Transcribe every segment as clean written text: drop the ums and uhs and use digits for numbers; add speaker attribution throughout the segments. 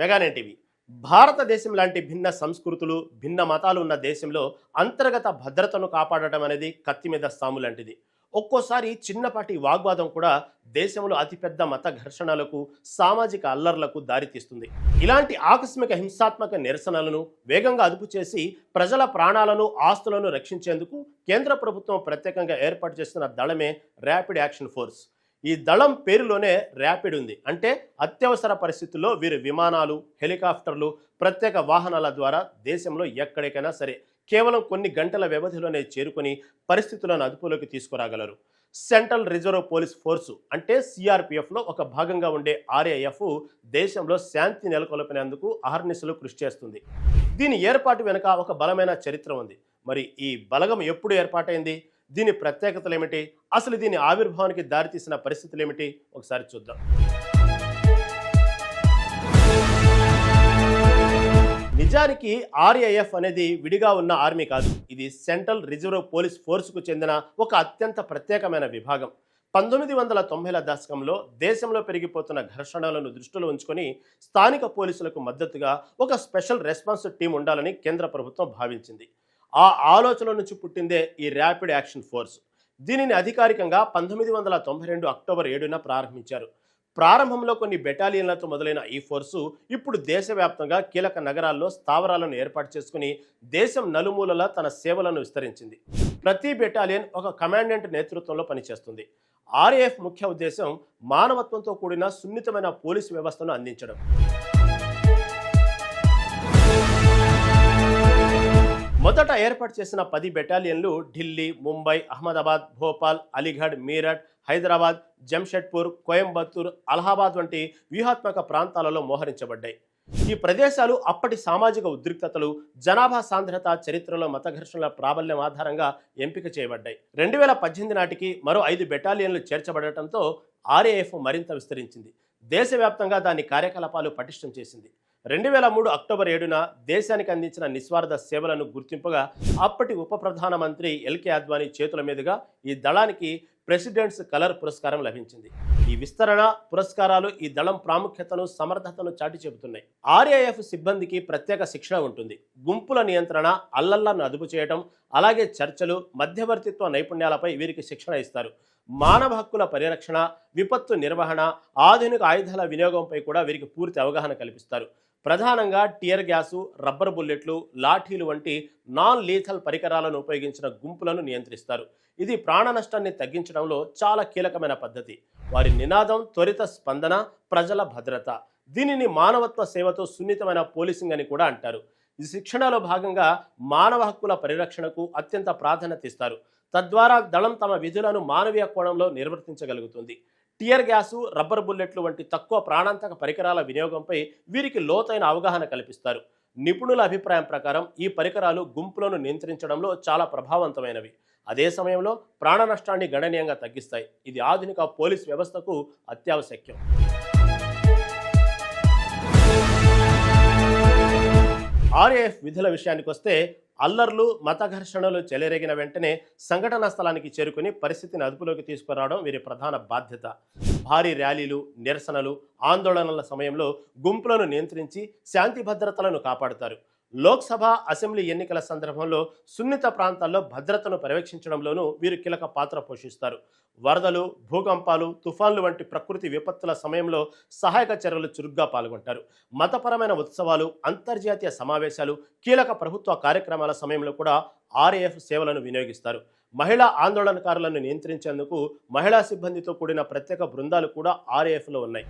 Speaker 1: Mega Nine TV. భారతదేశం లాంటి భిన్న సంస్కృతులు, భిన్న మతాలు ఉన్న దేశంలో అంతర్గత భద్రతను కాపాడటం అనేది కత్తి మీద సాము లాంటిది. ఒక్కోసారి చిన్నపాటి వాగ్వాదం కూడా దేశంలో అతిపెద్ద మత ఘర్షణలకు, సామాజిక అల్లర్లకు దారితీస్తుంది. ఇలాంటి ఆకస్మిక హింసాత్మక నిరసనలను వేగంగా అదుపు చేసి ప్రజల ప్రాణాలను, ఆస్తులను రక్షించేందుకు కేంద్ర ప్రభుత్వం ప్రత్యేకంగా ఏర్పాటు చేస్తున్న దళమే ర్యాపిడ్ యాక్షన్ ఫోర్స్. ఈ దళం పేరులోనే ర్యాపిడ్ ఉంది. అంటే అత్యవసర పరిస్థితుల్లో వీరు విమానాలు, హెలికాప్టర్లు, ప్రత్యేక వాహనాల ద్వారా దేశంలో ఎక్కడికైనా సరే కేవలం కొన్ని గంటల వ్యవధిలోనే చేరుకొని పరిస్థితులను అదుపులోకి తీసుకురాగలరు. సెంట్రల్ రిజర్వ్ పోలీస్ ఫోర్సు అంటే సిఆర్పిఎఫ్లో ఒక భాగంగా ఉండే ఆర్ఏఎఫ్ దేశంలో శాంతి నెలకొల్పినందుకు అహర్నిశలు కృషి చేస్తుంది. దీని ఏర్పాటు వెనుక ఒక బలమైన చరిత్ర ఉంది. మరి ఈ బలగం ఎప్పుడు ఏర్పాటైంది? దీని ప్రత్యేకతలు ఏమిటి? అసలు దీని ఆవిర్భావానికి దారితీసిన పరిస్థితులు ఏమిటి? ఒకసారి చూద్దాం. నిజానికి ఆర్ఏఎఫ్ అనేది విడిగా ఉన్న ఆర్మీ కాదు. ఇది సెంట్రల్ రిజర్వ్ పోలీస్ ఫోర్సుకు చెందిన ఒక అత్యంత ప్రత్యేకమైన విభాగం. 1990ల దశకంలో దేశంలో పెరిగిపోతున్న ఘర్షణలను దృష్టిలో ఉంచుకొని స్థానిక పోలీసులకు మద్దతుగా ఒక స్పెషల్ రెస్పాన్స్ టీం ఉండాలని కేంద్ర ప్రభుత్వం భావించింది. ఆ ఆలోచన నుంచి పుట్టిందే ఈ ర్యాపిడ్ యాక్షన్ ఫోర్స్. దీనిని అధికారికంగా 1992 అక్టోబర్ 7న ప్రారంభించారు. ప్రారంభంలో కొన్ని బెటాలియన్లతో మొదలైన ఈ ఫోర్సు ఇప్పుడు దేశవ్యాప్తంగా కీలక నగరాల్లో స్థావరాలను ఏర్పాటు చేసుకుని దేశం నలుమూలలా తన సేవలను విస్తరించింది. ప్రతి బెటాలియన్ ఒక కమాండెంట్ నేతృత్వంలో పనిచేస్తుంది. ఆర్ఏఎఫ్ ముఖ్య ఉద్దేశం మానవత్వంతో కూడిన సున్నితమైన పోలీసు వ్యవస్థను అందించడం. మొదట ఏర్పాటు చేసిన 10 బెటాలియన్లు ఢిల్లీ, ముంబై, అహ్మదాబాద్, భోపాల్, అలీగఢ్, మీరట్, హైదరాబాద్, జంషెడ్పూర్, కోయంబత్తూర్, అలహాబాద్ వంటి వ్యూహాత్మక ప్రాంతాలలో మోహరించబడ్డాయి. ఈ ప్రదేశాలు అప్పటి సామాజిక ఉద్రిక్తతలు, జనాభా సాంద్రత, చరిత్రలో మత ఘర్షణల ప్రాబల్యం ఆధారంగా ఎంపిక చేయబడ్డాయి. 2018 నాటికి మరో 5 బెటాలియన్లు చేర్చబడటంతో ఆర్ఏఎఫ్ మరింత విస్తరించింది. దేశవ్యాప్తంగా దాని కార్యకలాపాలు పటిష్టం చేసింది. 2003 అక్టోబర్ 7న దేశానికి అందించిన నిస్వార్థ సేవలను గుర్తింపుగా అప్పటి ఉప ప్రధానమంత్రి ఎల్కే అద్వానీ చేతుల మీదుగా ఈ దళానికి ప్రెసిడెంట్స్ కలర్ పురస్కారం లభించింది. ఈ విస్తరణ పురస్కారాలు ఈ దళం ప్రాముఖ్యతను, సమర్థతను చాటి చెబుతున్నాయి. ఆర్ఏఎఫ్ సిబ్బందికి ప్రత్యేక శిక్షణ ఉంటుంది. గుంపుల నియంత్రణ, అల్లర్లను అదుపు చేయడం, అలాగే చర్చలు, మధ్యవర్తిత్వ నైపుణ్యాలపై వీరికి శిక్షణ ఇస్తారు. మానవ హక్కుల పరిరక్షణ, విపత్తు నిర్వహణ, ఆధునిక ఆయుధాల వినియోగంపై కూడా వీరికి పూర్తి అవగాహన కల్పిస్తారు. ప్రధానంగా టియర్ గ్యాసు, రబ్బర్ బుల్లెట్లు, లాఠీలు వంటి నాన్ లీథల్ పరికరాలను ఉపయోగించిన గుంపులను నియంత్రిస్తారు. ఇది ప్రాణ నష్టాన్ని తగ్గించడంలో చాలా కీలకమైన పద్ధతి. వారి నినాదం త్వరిత స్పందన, ప్రజల భద్రత. దీనిని మానవత్వ సేవతో సున్నితమైన పోలీసింగ్ అని కూడా అంటారు. ఈ శిక్షణలో భాగంగా మానవ హక్కుల పరిరక్షణకు అత్యంత ప్రాధాన్యత ఇస్తారు. తద్వారా దళం తమ విధులను మానవీయ కోణంలో నిర్వర్తించగలుగుతుంది. టియర్ గ్యాసు, రబ్బర్ బుల్లెట్లు వంటి తక్కువ ప్రాణాంతక పరికరాల వినియోగంపై వీరికి లోతైన అవగాహన కల్పిస్తారు. నిపుణుల అభిప్రాయం ప్రకారం ఈ పరికరాలు గుంపులను నియంత్రించడంలో చాలా ప్రభావవంతమైనవి. అదే సమయంలో ప్రాణ నష్టాన్ని గణనీయంగా తగ్గిస్తాయి. ఇది ఆధునిక పోలీస్ వ్యవస్థకు అత్యావశ్యకం. ఆర్ఏఎఫ్ విధుల విషయానికి వస్తే అల్లర్లు, మత ఘర్షణలు చెలరేగిన వెంటనే సంఘటనా స్థలానికి చేరుకుని పరిస్థితిని అదుపులోకి తీసుకురావడం వీరి ప్రధాన బాధ్యత. భారీ ర్యాలీలు, నిరసనలు, ఆందోళనల సమయంలో గుంపులను నియంత్రించి శాంతి భద్రతలను కాపాడుతారు. లోక్సభ, అసెంబ్లీ ఎన్నికల సందర్భంలో సున్నిత ప్రాంతాల్లో భద్రతను పర్యవేక్షించడంలోనూ వీరు కీలక పాత్ర పోషిస్తారు. వరదలు, భూకంపాలు, తుఫాన్లు వంటి ప్రకృతి విపత్తుల సమయంలో సహాయక చర్యలు చురుగ్గా పాల్గొంటారు. మతపరమైన ఉత్సవాలు, అంతర్జాతీయ సమావేశాలు, కీలక ప్రభుత్వ కార్యక్రమాల సమయంలో కూడా ఆర్ఏఎఫ్ సేవలను వినియోగిస్తారు. మహిళా ఆందోళనకారులను నియంత్రించేందుకు మహిళా సిబ్బందితో కూడిన ప్రత్యేక బృందాలు కూడా ఆర్ఏఎఫ్లో ఉన్నాయి.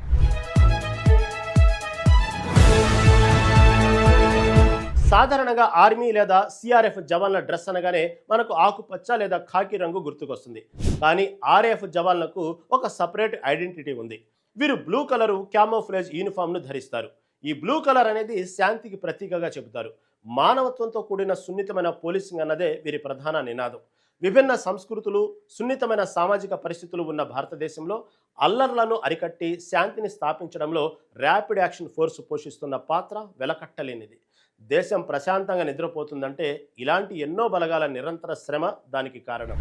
Speaker 1: సాధారణంగా ఆర్మీ లేదా సిఆర్ఎఫ్ జవాన్ల డ్రెస్ అనగానే మనకు ఆకుపచ్చ లేదా ఖాకీ రంగు గుర్తుకొస్తుంది. కానీ ఆర్ఏఎఫ్ జవాన్లకు ఒక సపరేట్ ఐడెంటిటీ ఉంది. వీరు బ్లూ కలరు క్యామోఫ్లేజ్ యూనిఫామ్ను ధరిస్తారు. ఈ బ్లూ కలర్ అనేది శాంతికి ప్రతీకగా చెబుతారు. మానవత్వంతో కూడిన సున్నితమైన పోలీసింగ్ అన్నదే వీరి ప్రధాన నినాదం. విభిన్న సంస్కృతులు, సున్నితమైన సామాజిక పరిస్థితులు ఉన్న భారతదేశంలో అల్లర్లను అరికట్టి శాంతిని స్థాపించడంలో ర్యాపిడ్ యాక్షన్ ఫోర్స్ పోషిస్తున్న పాత్ర వెలకట్టలేనిది. దేశం ప్రశాంతంగా నిద్రపోతుందంటే ఇలాంటి ఎన్నో బలగాల నిరంతర శ్రమ దానికి కారణం.